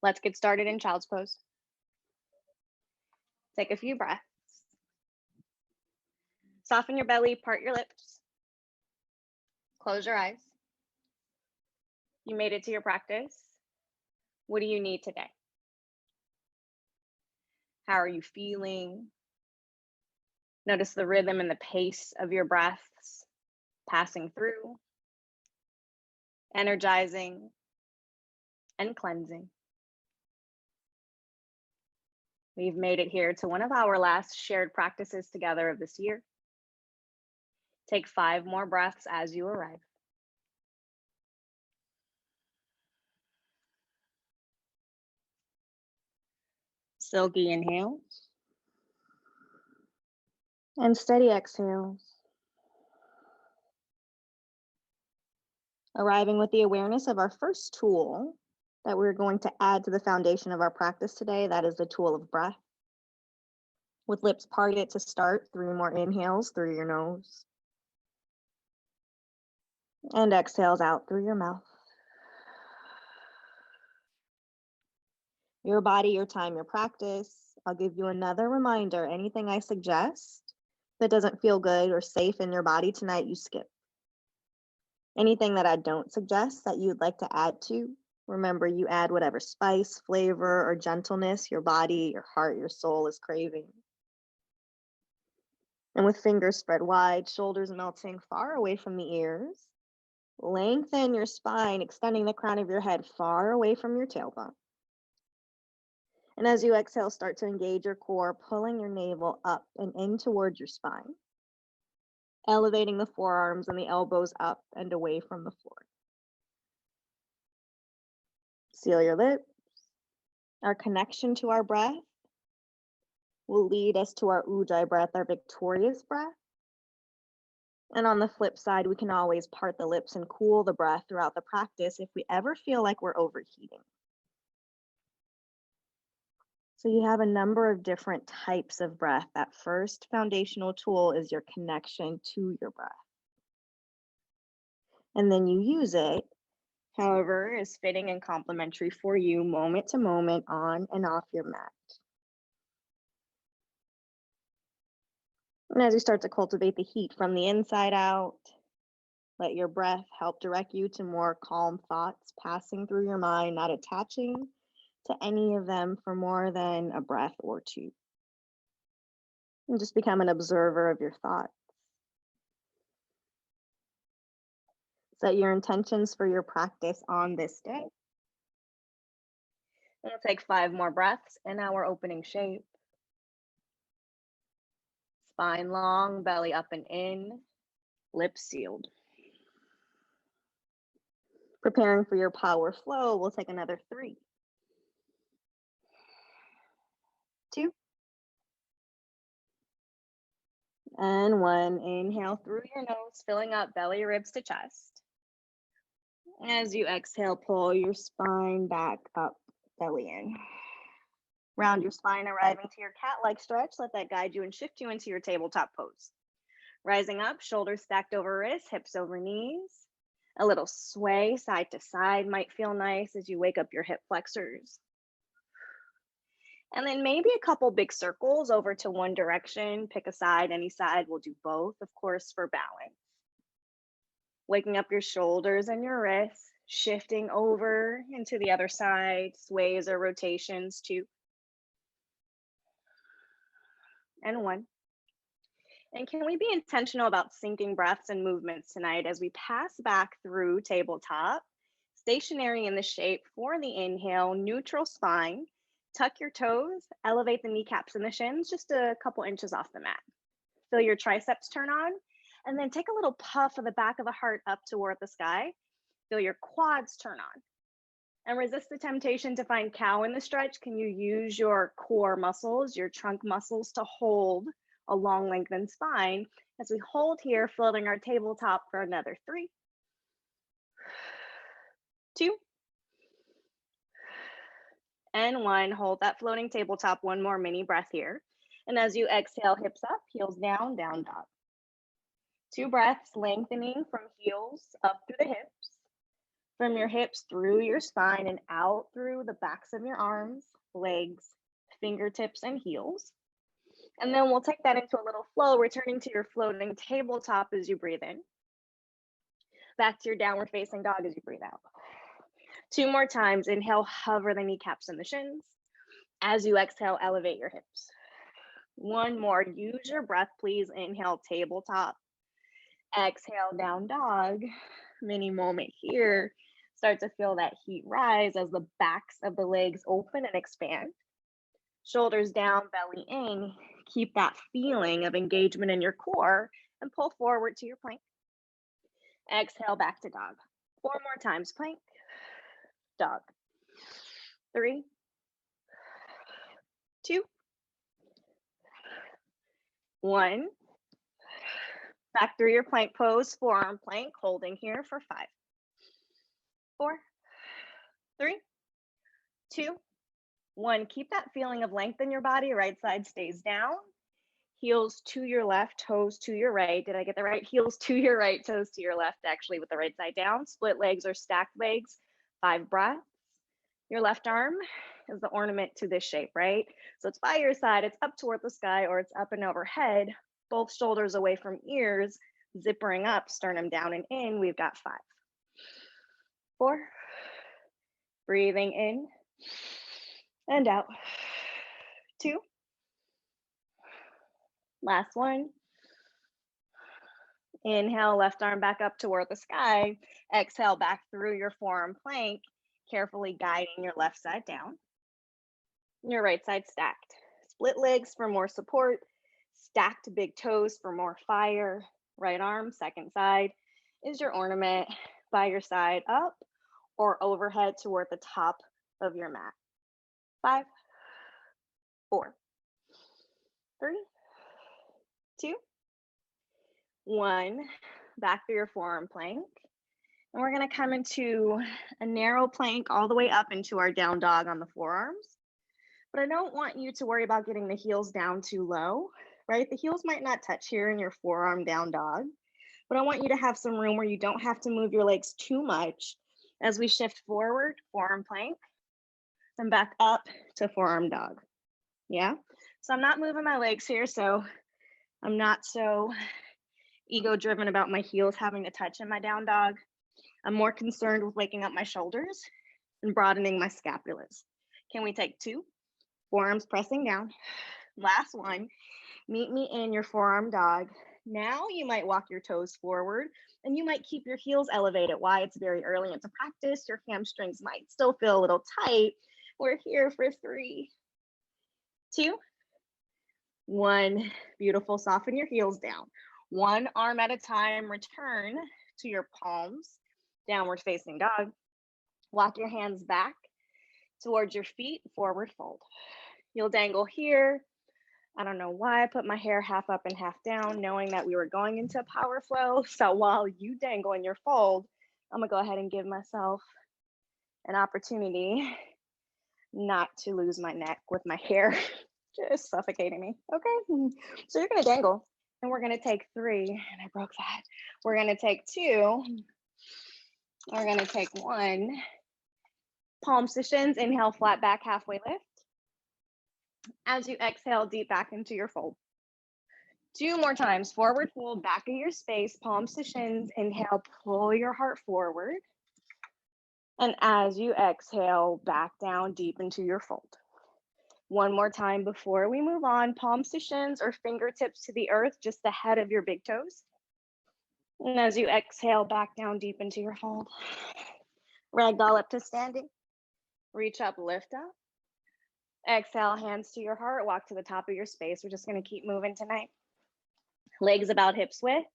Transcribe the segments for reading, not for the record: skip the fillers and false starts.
Let's get started in child's pose. Take a few breaths. Soften your belly, part your lips. Close your eyes. You made it to your practice. What do you need today? How are you feeling? Notice the rhythm and the pace of your breaths passing through, energizing, and cleansing. We've made it here to one of our last shared practices together of this year. Take 5 more breaths as you arrive. Silky inhales and steady exhales. Arriving with the awareness of our first tool that we're going to add to the foundation of our practice today, that is the tool of breath. With lips parted to start, 3 more inhales through your nose. And exhales out through your mouth. Your body, your time, your practice. I'll give you another reminder. Anything I suggest that doesn't feel good or safe in your body tonight, you skip. Anything that I don't suggest that you'd like to add to, remember you add whatever spice, flavor, or gentleness your body, your heart, your soul is craving. And with fingers spread wide, shoulders melting far away from the ears, lengthen your spine, extending the crown of your head far away from your tailbone. And as you exhale, start to engage your core, pulling your navel up and in towards your spine, elevating the forearms and the elbows up and away from the floor. Seal your lips. Our connection to our breath will lead us to our ujjayi breath, our victorious breath. And on the flip side, we can always part the lips and cool the breath throughout the practice if we ever feel like we're overheating. So you have a number of different types of breath. That first foundational tool is your connection to your breath. And then you use it, however is fitting and complementary for you, moment to moment, on and off your mat. And as you start to cultivate the heat from the inside out, let your breath help direct you to more calm thoughts passing through your mind, not attaching to any of them for more than a breath or two. And just become an observer of your thoughts. Set your intentions for your practice on this day. We'll take 5 more breaths in our opening shape. Spine long, belly up and in, lips sealed. Preparing for your power flow, we'll take another 3, 2, and 1. Inhale through your nose, filling up belly, ribs to chest. As you exhale, pull your spine back up, belly in. Round your spine, arriving to your cat-like stretch. Let that guide you and shift you into your tabletop pose. Rising up, shoulders stacked over wrists, hips over knees. A little sway side to side might feel nice as you wake up your hip flexors. And then maybe a couple big circles over to one direction. Pick a side, any side. We'll do both, of course, for balance. Waking up your shoulders and your wrists, shifting over into the other side, sways or rotations, 2, and 1. And can we be intentional about syncing breaths and movements tonight as we pass back through tabletop, stationary in the shape for the inhale, neutral spine, tuck your toes, elevate the kneecaps and the shins just a couple inches off the mat. Feel your triceps turn on, and then take a little puff of the back of the heart up toward the sky. Feel your quads turn on. And resist the temptation to find cow in the stretch. Can you use your core muscles, your trunk muscles, to hold a long lengthened spine as we hold here, floating our tabletop for another 3, 2, and 1. Hold that floating tabletop, 1 more mini breath here. And as you exhale, hips up, heels down, down dog. 2 breaths, lengthening from heels up through the hips. From your hips through your spine and out through the backs of your arms, legs, fingertips, and heels. And then we'll take that into a little flow, returning to your floating tabletop as you breathe in. Back to your downward facing dog as you breathe out. 2 more times. Inhale, hover the kneecaps and the shins. As you exhale, elevate your hips. 1 more. Use your breath, please. Inhale, tabletop. Exhale, down dog. Mini moment here. Start to feel that heat rise as the backs of the legs open and expand. Shoulders down, belly in. Keep that feeling of engagement in your core and pull forward to your plank. Exhale, back to dog. 4 more times. Plank, dog. 3, 2, 1. Back through your plank pose, forearm plank, holding here for 5, 4, 3, 2, 1. Keep that feeling of length in your body. Right side stays down. Heels to your left, toes to your right. Did I get that right? Heels to your right, toes to your left, actually, with the right side down. Split legs or stacked legs. 5 breaths. Your left arm is the ornament to this shape, right? So it's by your side, it's up toward the sky, or it's up and overhead. Both shoulders away from ears, zippering up, sternum down and in. We've got 5, 4, breathing in and out. 2, last 1. Inhale, left arm back up toward the sky. Exhale, back through your forearm plank, carefully guiding your left side down. Your right side stacked. Split legs for more support. Stacked big toes for more fire. Right arm, second side, is your ornament by your side, up or overhead toward the top of your mat. 5, 4, 3, 2, 1. Back through your forearm plank. And we're going to come into a narrow plank all the way up into our down dog on the forearms. But I don't want you to worry about getting the heels down too low, right? The heels might not touch here in your forearm down dog, but I want you to have some room where you don't have to move your legs too much as we shift forward, forearm plank, and back up to forearm dog. Yeah? So I'm not moving my legs here, so I'm not so ego-driven about my heels having to touch in my down dog. I'm more concerned with waking up my shoulders and broadening my scapulas. Can we take 2? Forearms pressing down. Last 1. Meet me in your forearm dog. Now you might walk your toes forward and you might keep your heels elevated. Why? It's very early into practice. Your hamstrings might still feel a little tight. We're here for 3, 2, 1. Beautiful. Soften your heels down. 1 arm at a time. Return to your palms. Downward facing dog. Walk your hands back towards your feet. Forward fold. You'll dangle here. I don't know why I put my hair half up and half down, knowing that we were going into power flow. So while you dangle in your fold, I'm gonna go ahead and give myself an opportunity not to lose my neck with my hair just suffocating me. Okay, so you're gonna dangle and we're gonna take 3, and I broke that. We're gonna take 2, we're gonna take 1. Palms to shins, inhale, flat back, halfway lift. As you exhale, deep back into your fold. 2 more times, forward fold, back of your space, palms to shins, inhale, pull your heart forward. And as you exhale, back down deep into your fold. 1 more time before we move on, palms to shins or fingertips to the earth, just the head of your big toes. And as you exhale, back down deep into your fold. Ragdoll up to standing. Reach up, lift up. Exhale, hands to your heart, walk to the top of your space. We're just gonna keep moving tonight. Legs about hips width,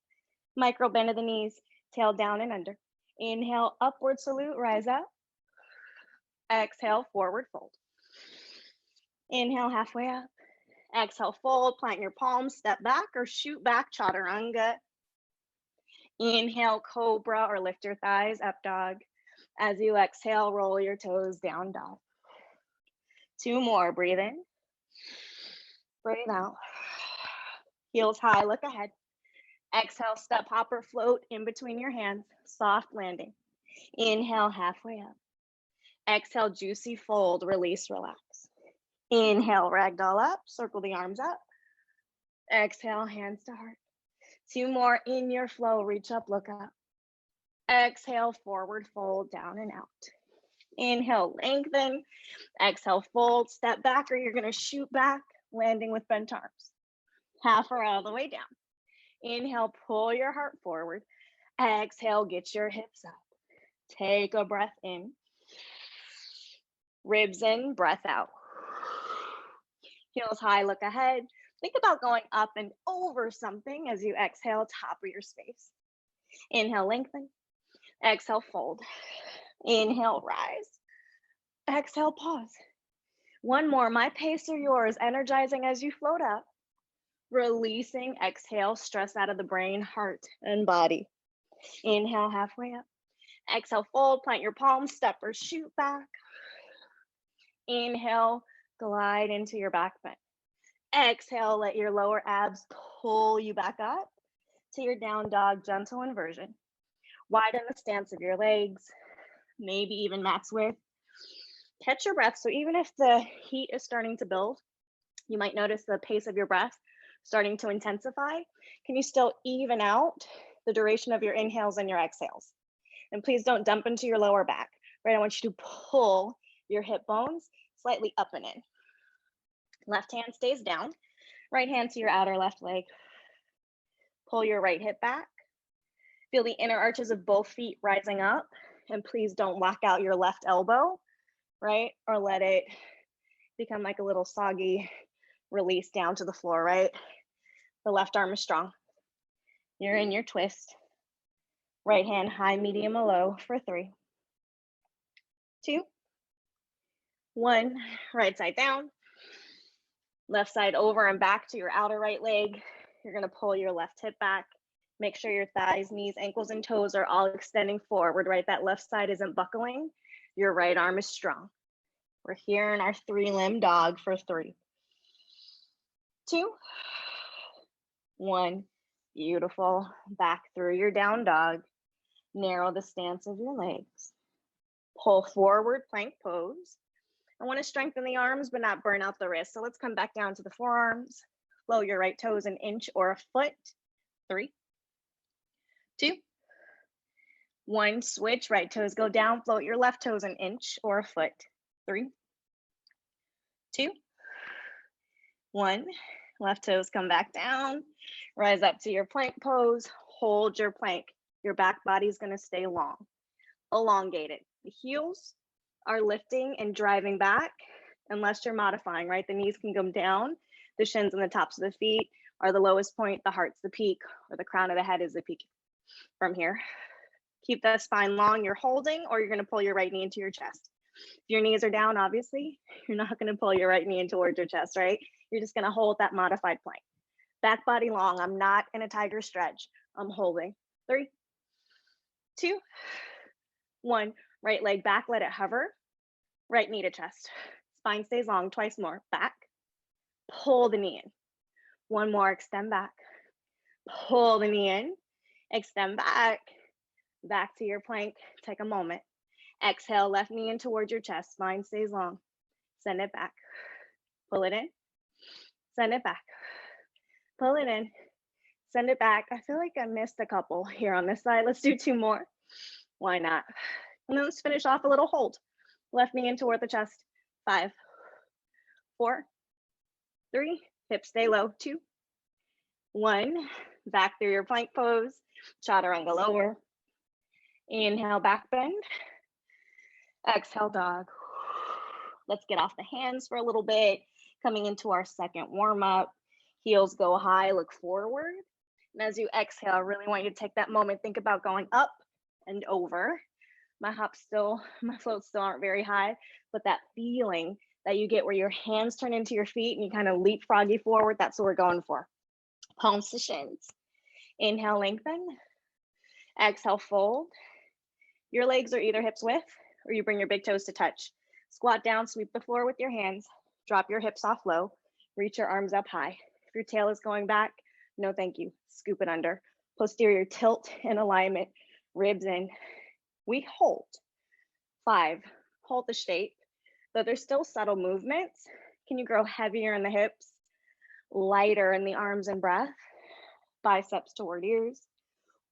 micro bend of the knees, tail down and under. Inhale, upward salute, rise up. Exhale, forward fold. Inhale, halfway up. Exhale, fold, plant your palms, step back or shoot back, chaturanga. Inhale, cobra or lift your thighs, up dog. As you exhale, roll your toes, down dog. 2 more, breathe in. Breathe out. Heels high, look ahead. Exhale, step hopper, float in between your hands, soft landing. Inhale, halfway up. Exhale, juicy fold, release, relax. Inhale, ragdoll up, circle the arms up. Exhale, hands to heart. 2 more in your flow, reach up, look up. Exhale, forward fold, down and out. Inhale, lengthen. Exhale, fold, step back, or you're gonna shoot back, landing with bent arms. Half or all the way down. Inhale, pull your heart forward. Exhale, get your hips up. Take a breath in. Ribs in, breath out. Heels high, look ahead. Think about going up and over something as you exhale, top of your space. Inhale, lengthen. Exhale, fold. Inhale, rise. Exhale, pause. One more, my pace or yours, energizing as you float up. Releasing, exhale, stress out of the brain, heart, and body. Inhale, halfway up. Exhale, fold, plant your palms, step or shoot back. Inhale, glide into your back bend. Exhale, let your lower abs pull you back up to your down dog, gentle inversion. Widen the stance of your legs, maybe even max width. Catch your breath. So even if the heat is starting to build, you might notice the pace of your breath starting to intensify. Can you still even out the duration of your inhales and your exhales? And please don't dump into your lower back, right? I want you to pull your hip bones slightly up and in. Left hand stays down, right hand to your outer left leg. Pull your right hip back. Feel the inner arches of both feet rising up, and please don't lock out your left elbow, right? Or let it become like a little soggy release down to the floor, right? The left arm is strong. You're in your twist. Right hand high, medium, or low for 3, 2, 1. Right side down. Left side over and back to your outer right leg. You're gonna pull your left hip back. Make sure your thighs, knees, ankles, and toes are all extending forward, right? That left side isn't buckling. Your right arm is strong. We're here in our 3-limb dog for 3, 2, 1. Beautiful. Back through your down dog. Narrow the stance of your legs. Pull forward, plank pose. I want to strengthen the arms, but not burn out the wrists. So let's come back down to the forearms. Flow your right toes an inch or a foot. 3, 2, 1. Switch, right toes go down. Float your left toes an inch or a foot. 3, 2, 1. Left toes come back down. Rise up to your plank pose. Hold your plank. Your back body is going to stay long, elongated. The heels are lifting and driving back unless you're modifying, right? The knees can come down. The shins and the tops of the feet are the lowest point. The heart's the peak, or the crown of the head is the peak from here. Keep the spine long. You're holding, or you're going to pull your right knee into your chest. If your knees are down, obviously, you're not going to pull your right knee in towards your chest, right? You're just going to hold that modified plank. Back body long. I'm not in a tiger stretch. I'm holding. 3, 2, 1. Right leg back, let it hover. Right knee to chest. Spine stays long, twice more. Back. Pull the knee in. 1 more, extend back. Pull the knee in. Extend back. Back to your plank. Take a moment. Exhale, left knee in towards your chest. Spine stays long. Send it back. Pull it in. Send it back. Pull it in. Send it back. I feel like I missed a couple here on this side. Let's do 2 more. Why not? And then let's finish off a little hold. Left knee in toward the chest. 5, 4, 3. Hips stay low. 2, 1. Back through your plank pose. Chaturanga lower. Inhale, back bend. Exhale, dog. Let's get off the hands for a little bit. Coming into our second warm up. Heels go high, look forward. And as you exhale, I really want you to take that moment. Think about going up and over. My floats still aren't very high, but that feeling that you get where your hands turn into your feet and you kind of leapfroggy forward, that's what we're going for. Palms to shins. Inhale, lengthen. Exhale, fold. Your legs are either hips width or you bring your big toes to touch. Squat down, sweep the floor with your hands. Drop your hips off low. Reach your arms up high. If your tail is going back, no thank you. Scoop it under. Posterior tilt in alignment. Ribs in. We hold. 5, hold the shape. Though there's still subtle movements, can you grow heavier in the hips, lighter in the arms and breath? Biceps toward ears.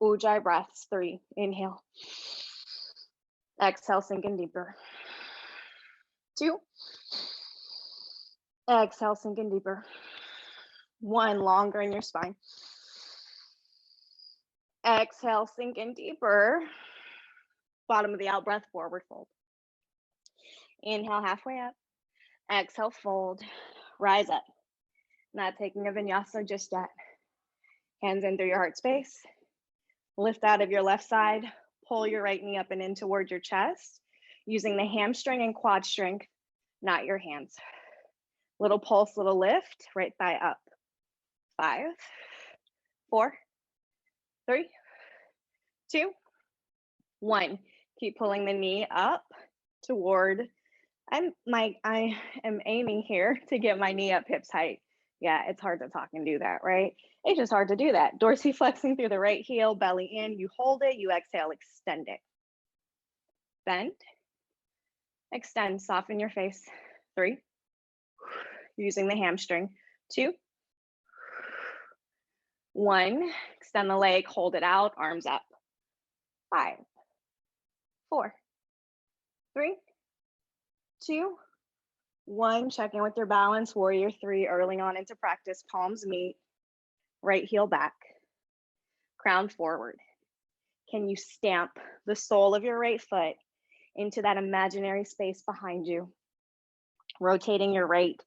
Ujjayi breaths. 3, inhale. Exhale, sink in deeper. 2, exhale, sink in deeper. 1, longer in your spine. Exhale, sink in deeper. Bottom of the out breath, forward fold. Inhale, halfway up. Exhale, fold. Rise up. Not taking a vinyasa just yet. Hands in through your heart space. Lift out of your left side. Pull your right knee up and in towards your chest, using the hamstring and quad strength, not your hands. Little pulse, little lift, right thigh up. 5, 4, 3, 2, 1. Keep pulling the knee up toward, I am aiming here to get my knee up hips height. Yeah, it's hard to talk and do that, right? It's just hard to do that. Dorsiflexing through the right heel, belly in, you hold it, you exhale, extend it. Bend, extend, soften your face. 3, using the hamstring. 2, 1, extend the leg, hold it out, arms up. 5, 4, 3, 2, 1, check in with your balance. Warrior 3, early on into practice, palms meet, right heel back, crown forward. Can you stamp the sole of your right foot into that imaginary space behind you? Rotating your right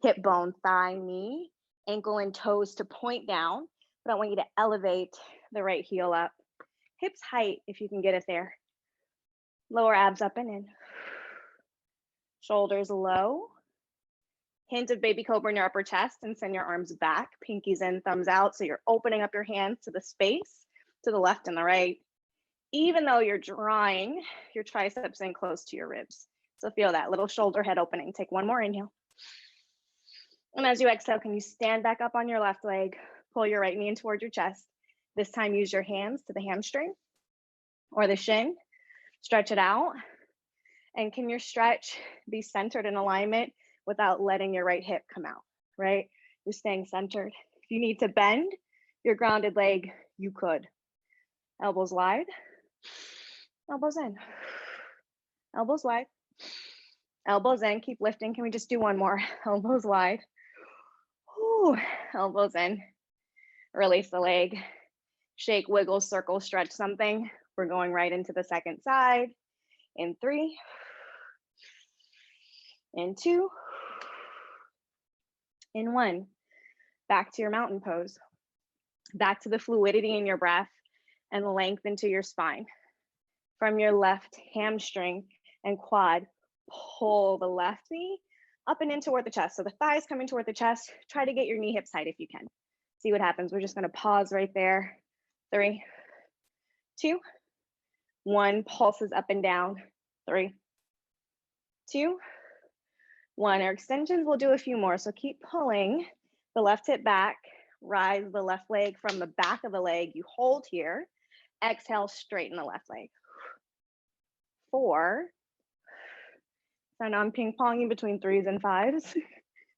hip bone, thigh, knee, ankle and toes to point down, but I want you to elevate the right heel up. Hips height, if you can get it there. Lower abs up and in. Shoulders low. Hint of baby cobra in your upper chest, and send your arms back, pinkies in, thumbs out. So you're opening up your hands to the space, to the left and the right, even though you're drawing your triceps in close to your ribs. So feel that little shoulder head opening. Take one more inhale. And as you exhale, can you stand back up on your left leg, pull your right knee in towards your chest. This time use your hands to the hamstring or the shin, stretch it out. And can your stretch be centered in alignment without letting your right hip come out, right? You're staying centered. If you need to bend your grounded leg, you could. Elbows wide, elbows in, elbows wide, elbows in, keep lifting. Can we just do one more? Elbows wide, ooh, elbows in, release the leg, shake, wiggle, circle, stretch something. We're going right into the second side. In 3, in 2, in 1. Back to your mountain pose. Back to the fluidity in your breath and length into your spine. From your left hamstring and quad, pull the left knee up and in toward the chest. So the thighs coming toward the chest. Try to get your knee hips tight if you can. See what happens. We're just going to pause right there. 3, 2, 1. Pulses up and down. 3, 2, 1. Our extensions, we'll do a few more. So keep pulling the left hip back. Rise the left leg from the back of the leg. You hold here. Exhale, straighten the left leg. 4. So now I'm ping-ponging between 3s and 5s.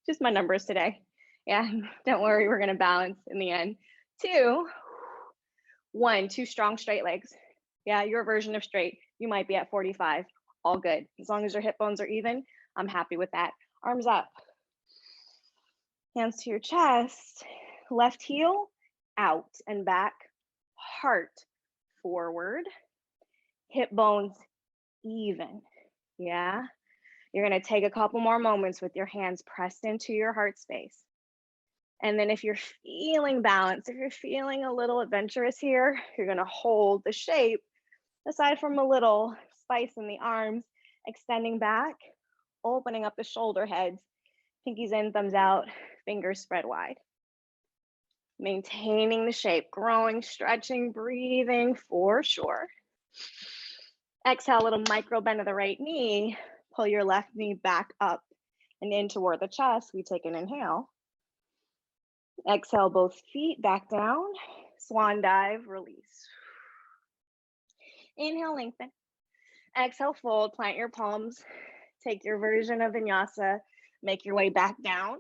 Just my numbers today. Yeah, don't worry, we're gonna balance in the end. 2, 1, 2 strong straight legs. Yeah, your version of straight, you might be at 45. All good. As long as your hip bones are even, I'm happy with that. Arms up. Hands to your chest. Left heel out and back. Heart forward. Hip bones even. Yeah. You're going to take a couple more moments with your hands pressed into your heart space. And then if you're feeling balanced, if you're feeling a little adventurous here, you're going to hold the shape aside from a little spice in the arms, extending back, opening up the shoulder heads, pinkies in, thumbs out, fingers spread wide. Maintaining the shape, growing, stretching, breathing for sure. Exhale, a little micro bend of the right knee. Pull your left knee back up and in toward the chest. We take an inhale. Exhale, both feet back down. Swan dive, release. Inhale, lengthen. Exhale, fold, plant your palms, take your version of vinyasa, make your way back down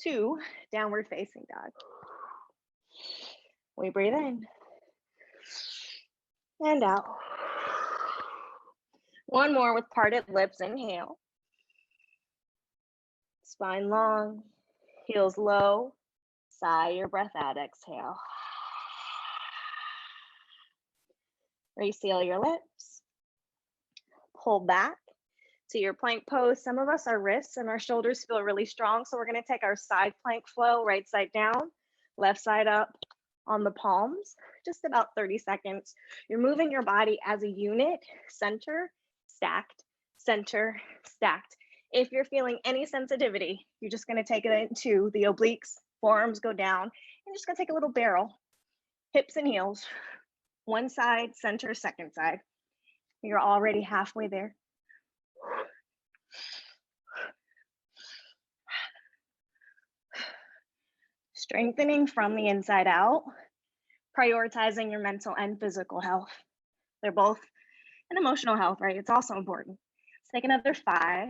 to downward facing dog. We breathe in and out. One more with parted lips, inhale. Spine long, heels low, sigh your breath out, exhale. Reseal your lips. Pull back to your plank pose. Some of us, our wrists and our shoulders feel really strong, so we're gonna take our side plank flow, right side down, left side up on the palms, just about 30 seconds. You're moving your body as a unit, center, stacked, center, stacked. If you're feeling any sensitivity, you're just gonna take it into the obliques, forearms go down, and just gonna take a little barrel, hips and heels, one side, center, second side. You're already halfway there. Strengthening from the inside out, prioritizing your mental and physical health. They're both an emotional health, right? It's also important. Let's take another 5,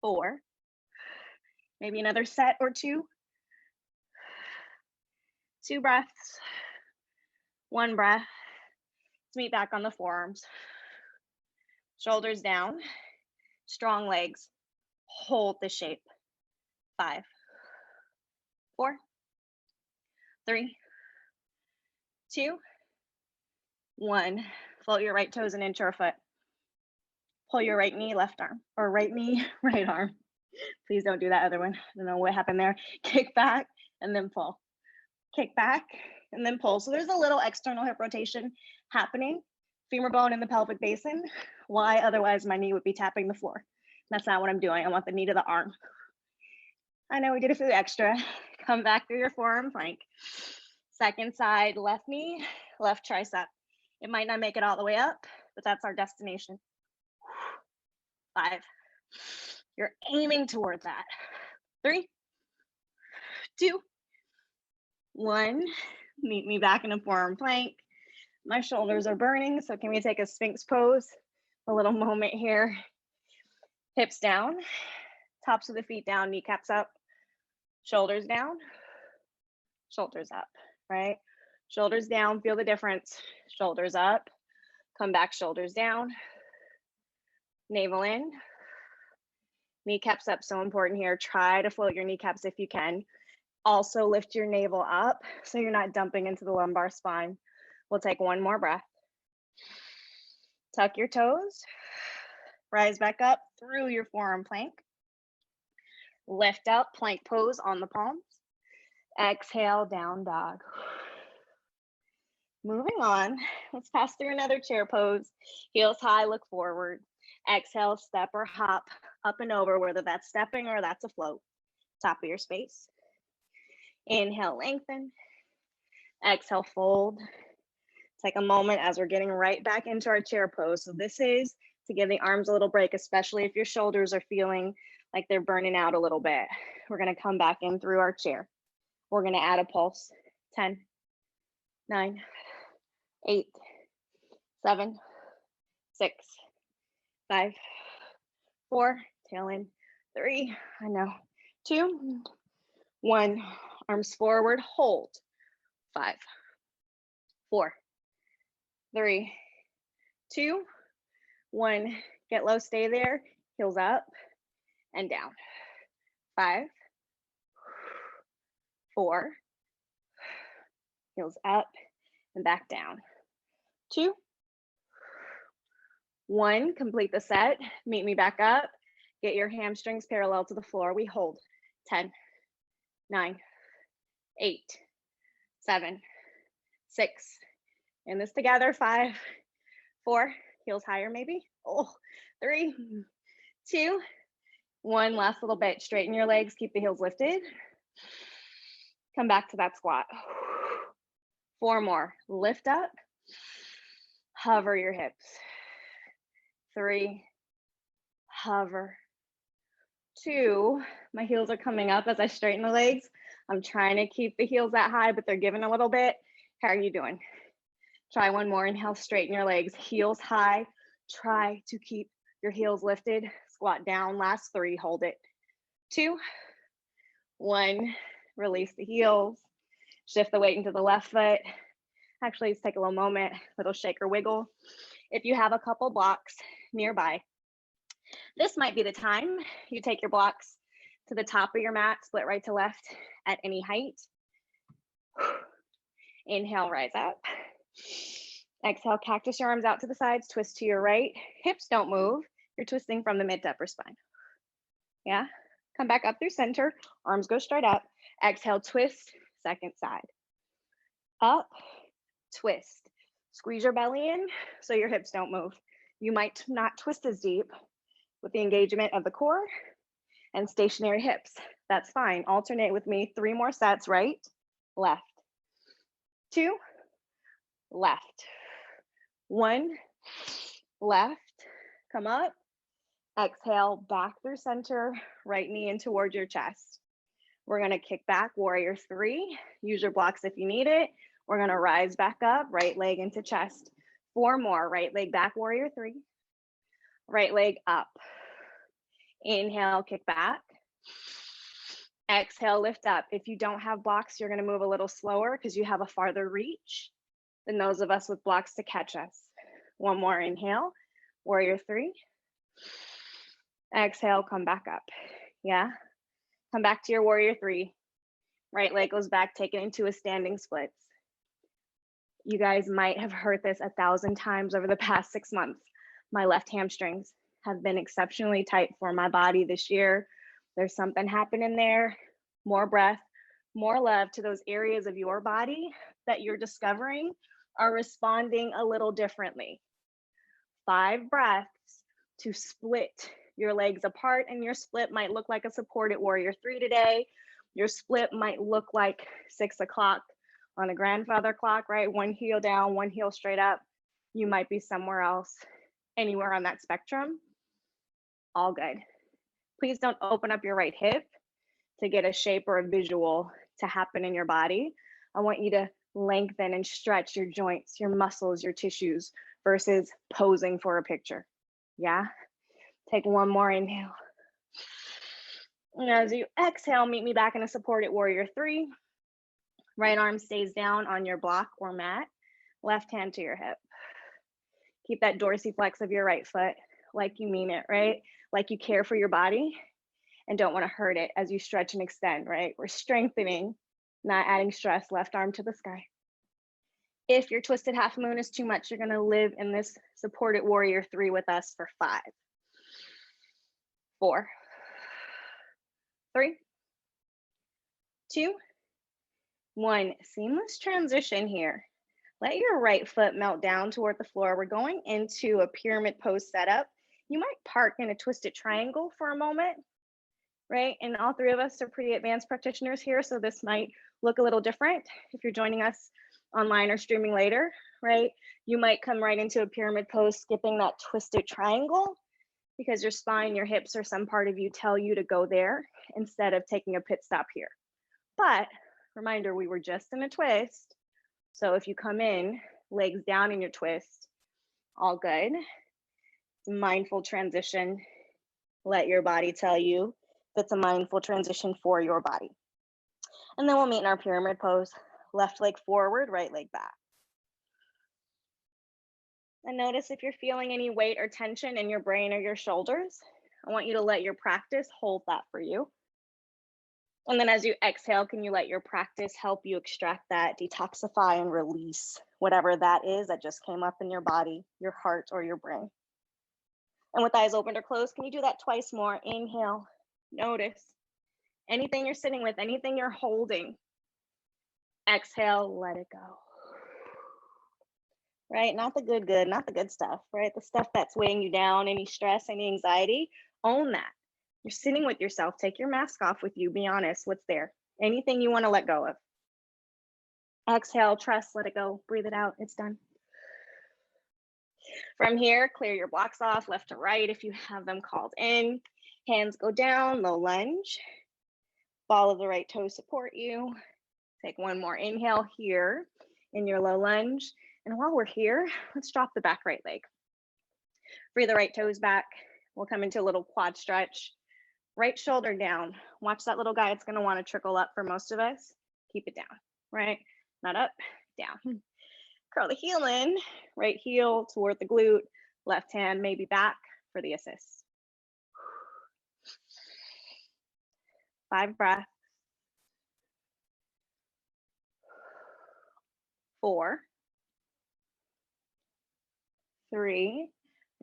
4, maybe another set or two. 2 breaths, 1 breath. Let's meet back on the forearms. Shoulders down, strong legs. Hold the shape. 5, 4, 3, 2, 1. Float your right toes and into your foot. Pull your right knee, left arm, or right knee, right arm. Please don't do that other one. I don't know what happened there. Kick back and then pull. Kick back and then pull. So there's a little external hip rotation happening, femur bone in the pelvic basin. Why? Otherwise my knee would be tapping the floor. That's not what I'm doing. I want the knee to the arm. I know we did a few extra. Come back through your forearm plank. Second side, left knee, left tricep. It might not make it all the way up, but that's our destination. 5. You're aiming toward that. 3, 2, 1. Meet me back in a forearm plank. My shoulders are burning, so can we take a Sphinx pose? A little moment here. Hips down, tops of the feet down, kneecaps up, shoulders down, shoulders up, right? Shoulders down, feel the difference. Shoulders up, come back, shoulders down, navel in, kneecaps up, so important here. Try to float your kneecaps if you can. Also lift your navel up so you're not dumping into the lumbar spine. We'll take 1 more breath. Tuck your toes, rise back up through your forearm plank. Lift up, plank pose on the palms. Exhale, down dog. Moving on, let's pass through another chair pose. Heels high, look forward. Exhale, step or hop up and over, whether that's stepping or that's a float. Top of your space. Inhale, lengthen. Exhale, fold. Take a moment as we're getting right back into our chair pose. So this is to give the arms a little break, especially if your shoulders are feeling like they're burning out a little bit. We're gonna come back in through our chair. We're gonna add a pulse. 10, 9, 8, 7, 6, 5, 4, tail in, 3, I know, 2, 1, arms forward, hold, 5, 4, 3, 2, 1, get low, stay there, heels up and down, 5, 4, heels up and back down, 2, 1, complete the set, meet me back up, get your hamstrings parallel to the floor, we hold, 10, 9, 8, 7, 6, in this together, 5, 4, heels higher maybe, 3, 2, 1, last little bit, straighten your legs, keep the heels lifted, come back to that squat, 4 more, lift up, hover your hips, 3, hover, 2, my heels are coming up as I straighten the legs. I'm trying to keep the heels that high, but they're giving a little bit. How are you doing? Try one more. Inhale, straighten your legs, heels high. Try to keep your heels lifted. Squat down. Last 3, hold it. 2, 1. Release the heels. Shift the weight into the left foot. Actually, let's take a little moment, little shake or wiggle. If you have a couple blocks nearby, this might be the time you take your blocks to the top of your mat, split right to left at any height. Inhale, rise up. Exhale, cactus your arms out to the sides, twist to your right. Hips don't move. You're twisting from the mid to upper spine. Yeah, come back up through center. Arms go straight up. Exhale, twist, second side. Up, twist. Squeeze your belly in so your hips don't move. You might not twist as deep with the engagement of the core and stationary hips. That's fine. Alternate with me. 3 more sets, right, left. 2, left. 1, left. Come up. Exhale, back through center, right knee in towards your chest. We're gonna kick back, warrior 3. Use your blocks if you need it. We're gonna rise back up, right leg into chest. 4 more, right leg back, warrior 3. Right leg up. Inhale, kick back. Exhale, lift up. If you don't have blocks, you're gonna move a little slower because you have a farther reach than those of us with blocks to catch us. 1 more, inhale, warrior 3. Exhale, come back up. Yeah, come back to your warrior 3. Right leg goes back, take it into a standing splits. You guys might have heard this 1,000 times over the past 6 months. My left hamstrings have been exceptionally tight for my body this year. There's something happening there. More breath, more love to those areas of your body that you're discovering are responding a little differently. 5 breaths to split your legs apart, and your split might look like a supported warrior 3 today. Your split might look like 6 o'clock on a grandfather clock, right? 1 heel down, 1 heel straight up. You might be somewhere else, anywhere on that spectrum. All good. Please don't open up your right hip to get a shape or a visual to happen in your body. I want you to lengthen and stretch your joints, your muscles, your tissues versus posing for a picture. Yeah? Take 1 more inhale. And as you exhale, meet me back in a supported warrior 3. Right arm stays down on your block or mat. Left hand to your hip. Keep that dorsiflex of your right foot like you mean it, right? Like you care for your body and don't want to hurt it as you stretch and extend, right? We're strengthening, not adding stress. Left arm to the sky. If your twisted half moon is too much, you're going to live in this supported warrior 3 with us for 5, 4, 3, 2, 1. Seamless transition here. Let your right foot melt down toward the floor. We're going into a pyramid pose setup. You might park in a twisted triangle for a moment, right? And all 3 of us are pretty advanced practitioners here, so this might look a little different if you're joining us online or streaming later, right? You might come right into a pyramid pose, skipping that twisted triangle because your spine, your hips, or some part of you tell you to go there instead of taking a pit stop here. But reminder, we were just in a twist. So if you come in, legs down in your twist, all good. Mindful transition. Let your body tell you that's a mindful transition for your body. And then we'll meet in our pyramid pose. Left leg forward, right leg back. And notice if you're feeling any weight or tension in your brain or your shoulders. I want you to let your practice hold that for you. And then as you exhale, can you let your practice help you extract that, detoxify and release whatever that is that just came up in your body, your heart, or your brain. And with eyes open or closed, can you do that twice more? Inhale, notice anything you're sitting with, anything you're holding. Exhale, let it go. Right? Not the good, not the good stuff, right? The stuff that's weighing you down, any stress, any anxiety, own that. You're sitting with yourself. Take your mask off with you. Be honest. What's there? Anything you want to let go of. Exhale, trust, let it go. Breathe it out. It's done. From here, clear your blocks off left to right if you have them called in. Hands go down, low lunge. Ball of the right toe support you. Take 1 more inhale here in your low lunge. And while we're here, let's drop the back right leg. Free the right toes back. We'll come into a little quad stretch. Right shoulder down. Watch that little guy. It's going to want to trickle up for most of us. Keep it down, right? Not up, down. Curl the heel in. Right heel toward the glute. Left hand maybe back for the assist. 5 breaths. 4, 3,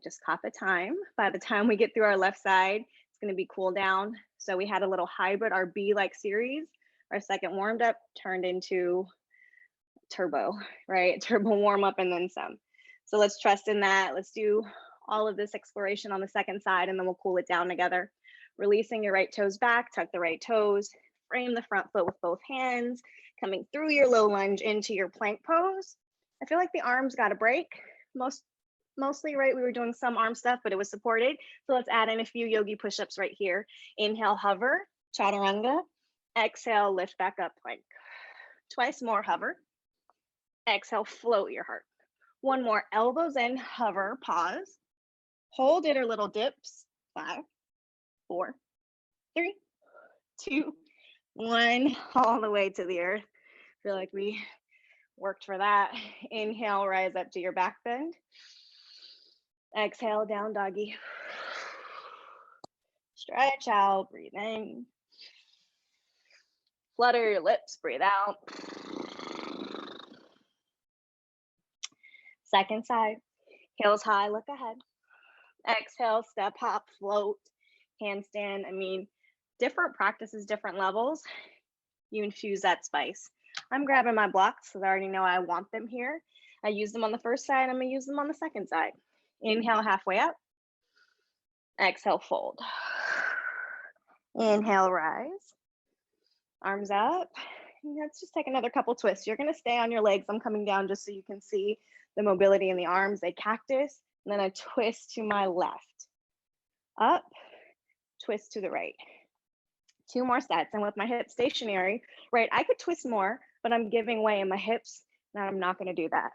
just caught the time. By the time we get through our left side, it's going to be cool down. So we had a little hybrid, our B-like series. Our second warmed up turned into turbo, right? Turbo warm up and then some. So let's trust in that. Let's do all of this exploration on the second side, and then we'll cool it down together. Releasing your right toes back, tuck the right toes, frame the front foot with both hands, coming through your low lunge into your plank pose. I feel like the arms got a break. Mostly, right? We were doing some arm stuff, but it was supported. So let's add in a few yogi push-ups right here. Inhale, hover, chaturanga. Exhale, lift back up, plank. Twice more, hover. Exhale, float your heart. One more, elbows in, hover, pause. Hold it or little dips. 5, 4, 3, 2, 1. All the way to the earth. I feel like we worked for that. Inhale, rise up to your back bend. Exhale, down doggy. Stretch out, breathe in. Flutter your lips, breathe out. Second side, heels high, look ahead. Exhale, step, hop, float, handstand. I mean, different practices, different levels. You infuse that spice. I'm grabbing my blocks because I already know I want them here. I use them on the first side. I'm going to use them on the second side. Inhale, halfway up. Exhale, fold. Inhale, rise. Arms up. Let's just take another couple twists. You're going to stay on your legs. I'm coming down just so you can see the mobility in the arms. A cactus, and then a twist to my left. Up, twist to the right. 2 more sets. And with my hips stationary, right, I could twist more, but I'm giving way in my hips, and I'm not going to do that,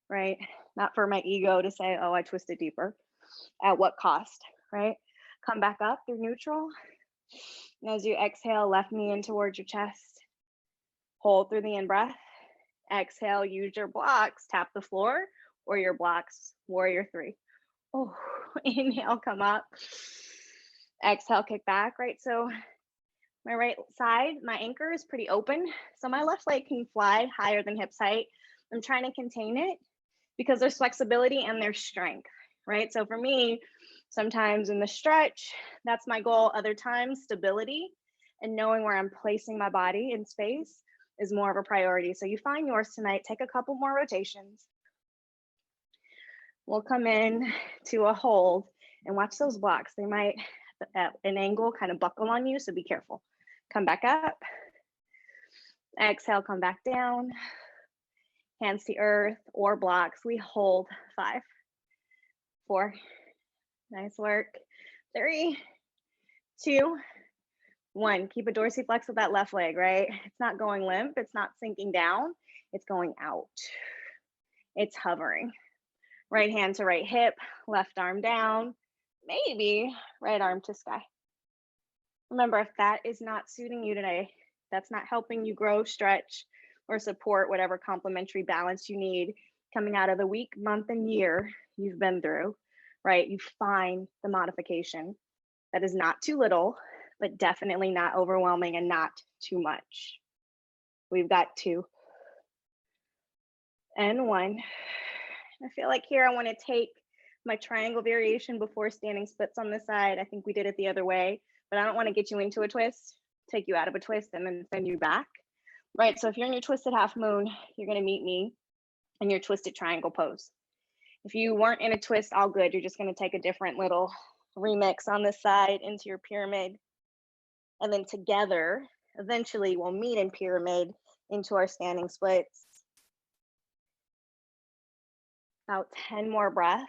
right? Not for my ego to say, oh, I twisted deeper. At what cost, right? Come back up through neutral. And as you exhale, left knee in towards your chest. Hold through the in-breath. Exhale, use your blocks, tap the floor, or your blocks, warrior 3. Oh, inhale, come up. Exhale, kick back, right? So my right side, my anchor is pretty open. So my left leg can fly higher than hips height. I'm trying to contain it because there's flexibility and there's strength, right? So for me, sometimes in the stretch, that's my goal. Other times, stability and knowing where I'm placing my body in space is more of a priority. So you find yours tonight, take a couple more rotations. We'll come in to a hold and watch those blocks. They might, at an angle, kind of buckle on you, so be careful. Come back up. Exhale, come back down. Hands to earth or blocks. We hold 5, 4. Nice work. 3, 2, 1. Keep a dorsiflex with that left leg, right? It's not going limp. It's not sinking down. It's going out. It's hovering. Right hand to right hip, left arm down, maybe right arm to sky. Remember, if that is not suiting you today, that's not helping you grow, stretch, or support whatever complementary balance you need coming out of the week, month, and year you've been through, right? You find the modification that is not too little, but definitely not overwhelming and not too much. We've got 2 and 1. I feel like here I want to take my triangle variation before standing splits on this side. I think we did it the other way, but I don't want to get you into a twist, take you out of a twist and then send you back, right? So if you're in your twisted half moon, you're going to meet me in your twisted triangle pose. If you weren't in a twist, all good. You're just going to take a different little remix on this side into your pyramid. And then together, eventually we'll meet in pyramid into our standing splits. About 10 more breaths,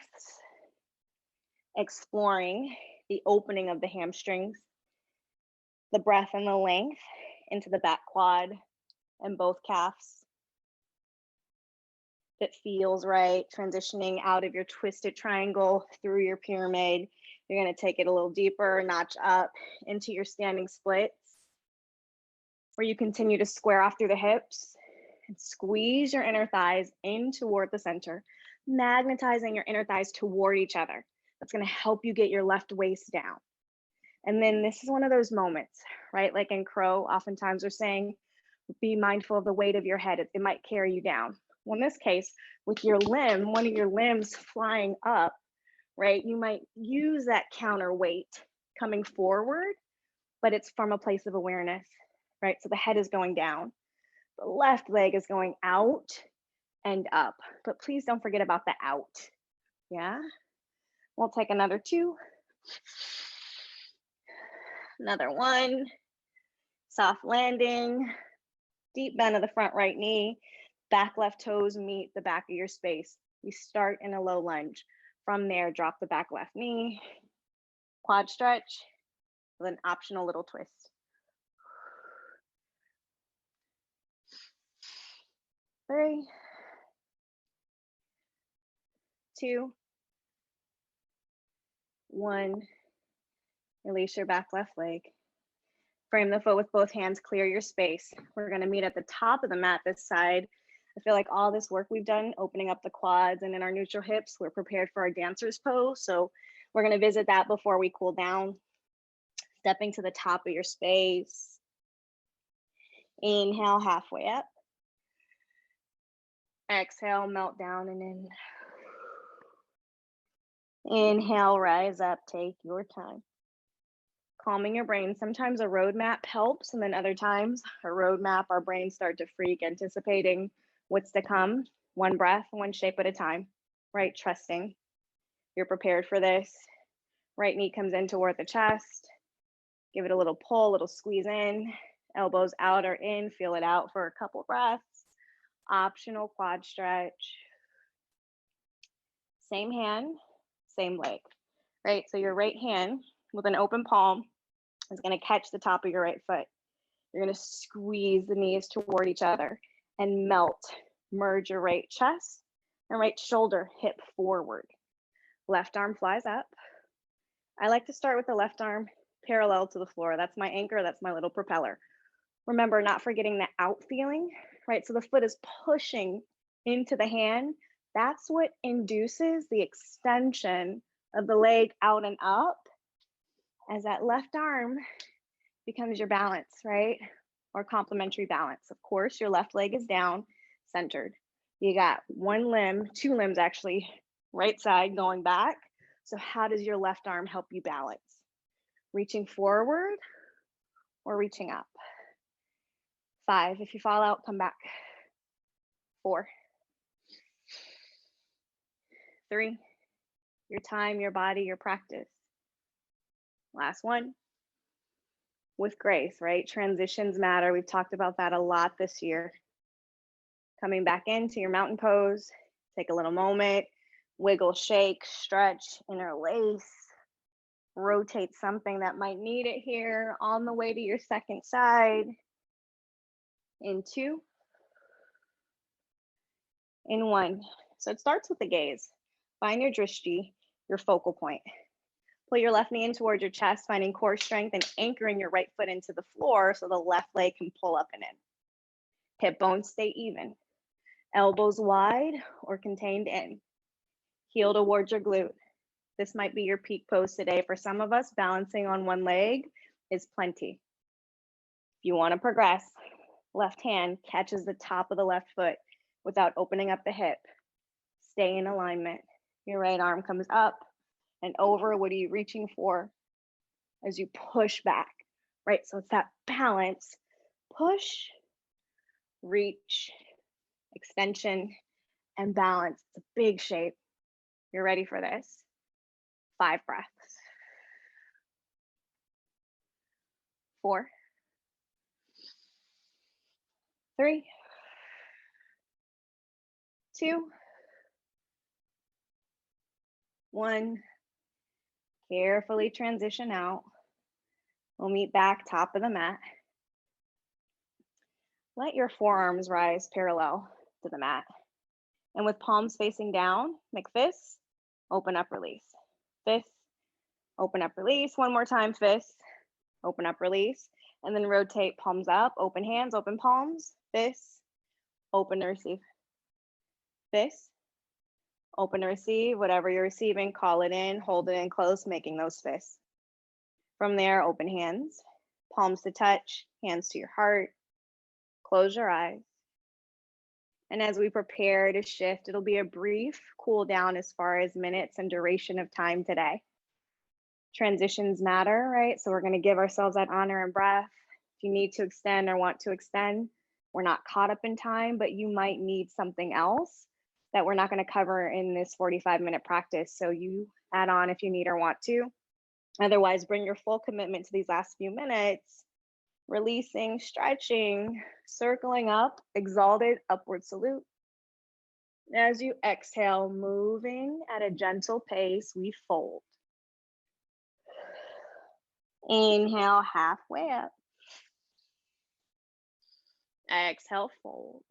exploring the opening of the hamstrings, the breath and the length into the back quad and both calves. that feels right, transitioning out of your twisted triangle through your pyramid. You're going to take it a little deeper, notch up into your standing splits, where you continue to square off through the hips and squeeze your inner thighs in toward the center, magnetizing your inner thighs toward each other. That's going to help you get your left waist down. And then this is one of those moments, right? Like in crow, oftentimes we're saying, be mindful of the weight of your head. It might carry you down. Well, in this case, with your limb, one of your limbs flying up, right? You might use that counterweight coming forward, but it's from a place of awareness, right? So the head is going down. The left leg is going out and up, but please don't forget about the out. Yeah. We'll take another 2. Another 1. Soft landing. Deep bend of the front right knee. Back left toes meet the back of your space. We start in a low lunge. From there, drop the back left knee. Quad stretch with an optional little twist. 3, 2, 1. Release your back left leg. Frame the foot with both hands, clear your space. We're gonna meet at the top of the mat this side. I feel like all this work we've done, opening up the quads and in our neutral hips, we're prepared for our dancer's pose. So we're gonna visit that before we cool down. Stepping to the top of your space. Inhale, halfway up. Exhale, melt down and in. Inhale, rise up, take your time. Calming your brain. Sometimes a roadmap helps, and then other times a roadmap, our brains start to freak, anticipating what's to come. One breath, one shape at a time, right? Trusting you're prepared for this. Right knee comes in toward the chest. Give it a little pull, a little squeeze in. Elbows out or in, feel it out for a couple breaths. Optional quad stretch. Same hand, same leg, right? So your right hand with an open palm is going to catch the top of your right foot. You're going to squeeze the knees toward each other and melt. Merge your right chest and right shoulder, hip forward. Left arm flies up. I like to start with the left arm parallel to the floor. That's my anchor. That's my little propeller. Remember, not forgetting the out feeling, right? So the foot is pushing into the hand. That's what induces the extension of the leg out and up, as that left arm becomes your balance, right? Or complementary balance. Of course, your left leg is down, centered. You got one limb, 2 limbs actually, right side going back. So how does your left arm help you balance? Reaching forward or reaching up? 5, if you fall out, come back. 4, 3, your time, your body, your practice. Last one. With grace, right? Transitions matter. We've talked about that a lot this year. Coming back into your mountain pose, take a little moment, wiggle, shake, stretch, interlace, rotate something that might need it here on the way to your second side. In 2, in 1. So it starts with the gaze. Find your drishti, your focal point. Pull your left knee in towards your chest, finding core strength and anchoring your right foot into the floor so the left leg can pull up and in. Hip bones stay even. Elbows wide or contained in. Heel towards your glute. This might be your peak pose today. For some of us, balancing on one leg is plenty. If you want to progress, left hand catches the top of the left foot without opening up the hip. Stay in alignment. Your right arm comes up and over. What are you reaching for as you push back, right? So it's that balance. Push, reach, extension, and balance. It's a big shape. You're ready for this. 5 breaths. 4, 3, 2, 1. Carefully transition out. We'll meet back top of the mat. Let your forearms rise parallel to the mat. And with palms facing down, make fists, open up, release. Fists, open up, release. One more time, fists, open up, release. And then rotate palms up, open hands, open palms, fists, open to receive. Fists, open to receive. Whatever you're receiving, call it in, hold it in close, making those fists. From there, open hands, palms to touch, hands to your heart. Close your eyes. And as we prepare to shift, it'll be a brief cool down as far as minutes and duration of time today. Transitions matter, right? So we're going to give ourselves that honor and breath. If you need to extend or want to extend, we're not caught up in time, but you might need something else that we're not going to cover in this 45-minute practice. So you add on if you need or want to. Otherwise, bring your full commitment to these last few minutes, releasing, stretching, circling up, exalted, upward salute. As you exhale, moving at a gentle pace, we fold. Inhale, halfway up. Exhale, fold.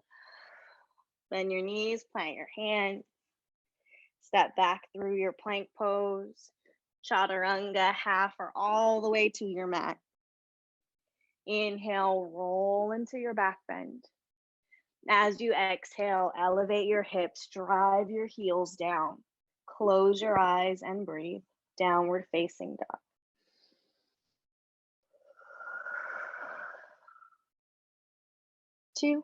Bend your knees, plant your hands. Step back through your plank pose. Chaturanga, half or all the way to your mat. Inhale, roll into your back bend. As you exhale, elevate your hips, drive your heels down. Close your eyes and breathe. Downward facing dog. Two.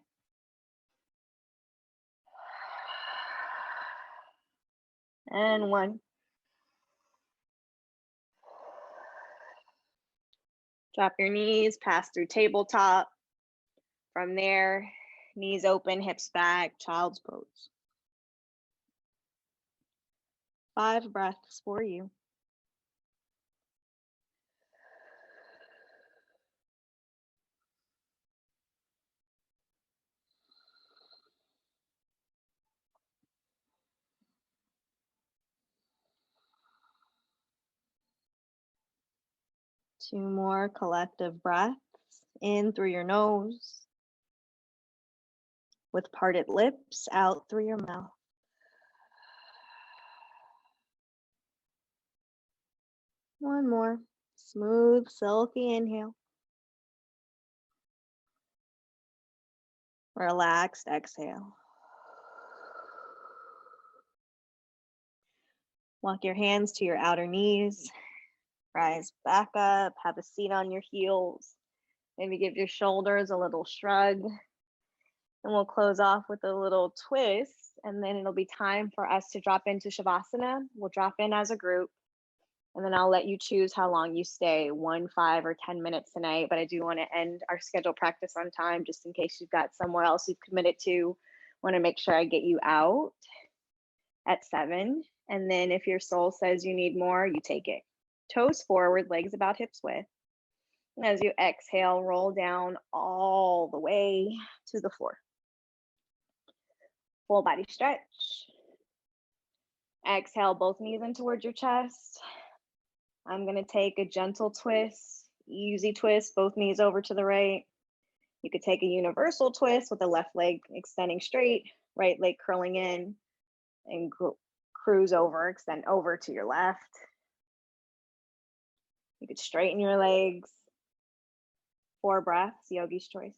And one. Drop your knees, pass through tabletop. From there, knees open, hips back, child's pose. 5 breaths for you. Two more collective breaths in through your nose, with parted lips, out through your mouth. One more. Smooth, silky inhale. Relaxed exhale. Walk your hands to your outer knees. Rise back up, have a seat on your heels. Maybe give your shoulders a little shrug. And we'll close off with a little twist, and then it'll be time for us to drop into Shavasana. We'll drop in as a group, and then I'll let you choose how long you stay, 1, 5, or 10 minutes tonight. But I do want to end our scheduled practice on time, just in case you've got somewhere else you've committed to. Want to make sure I get you out at 7. And then if your soul says you need more, you take it. Toes forward, legs about hips width. And as you exhale, roll down all the way to the floor. Full body stretch. Exhale, both knees in towards your chest. I'm going to take a gentle twist, easy twist, both knees over to the right. You could take a universal twist with the left leg extending straight, right leg curling in, and cruise over, extend over to your left. You could straighten your legs. 4 breaths, yogi's choice.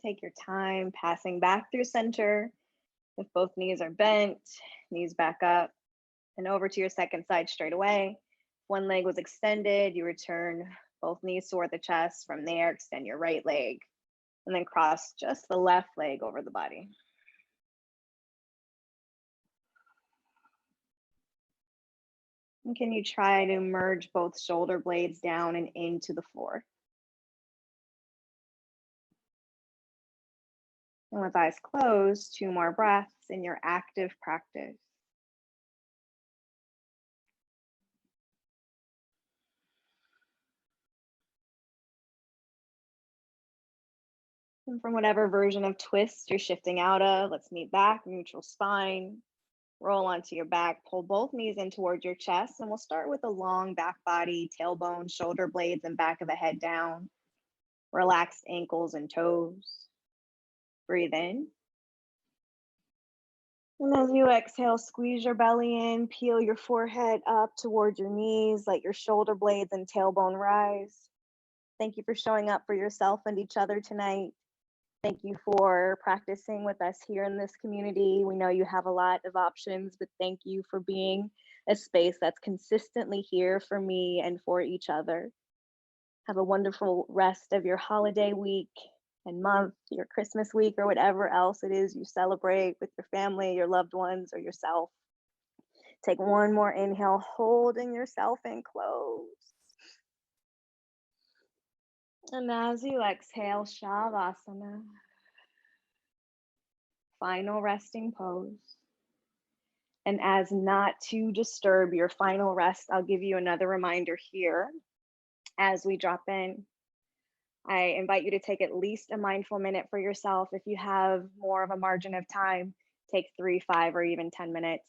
Take your time, passing back through center. If both knees are bent, knees back up and over to your second side straight away. If one leg was extended, you return both knees toward the chest. From there, extend your right leg and then cross just the left leg over the body. And can you try to merge both shoulder blades down and into the floor? And with eyes closed, 2 more breaths in your active practice. And from whatever version of twist you're shifting out of, let's meet back, neutral spine. Roll onto your back, pull both knees in towards your chest, and we'll start with a long back body, tailbone, shoulder blades, and back of the head down. Relaxed ankles and toes. Breathe in. And as you exhale, squeeze your belly in, peel your forehead up towards your knees, let your shoulder blades and tailbone rise. Thank you for showing up for yourself and each other tonight. Thank you for practicing with us here in this community. We know you have a lot of options, but thank you for being a space that's consistently here for me and for each other. Have a wonderful rest of your holiday week and month, your Christmas week, or whatever else it is you celebrate with your family, your loved ones, or yourself. Take one more inhale, holding yourself in close. And as you exhale, Shavasana, final resting pose. And as not to disturb your final rest, I'll give you another reminder here as we drop in. I invite you to take at least a mindful minute for yourself. If you have more of a margin of time, take 3, 5, or even 10 minutes.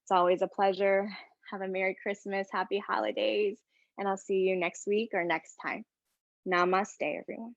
It's always a pleasure. Have a Merry Christmas, Happy Holidays, and I'll see you next week or next time. Namaste, everyone.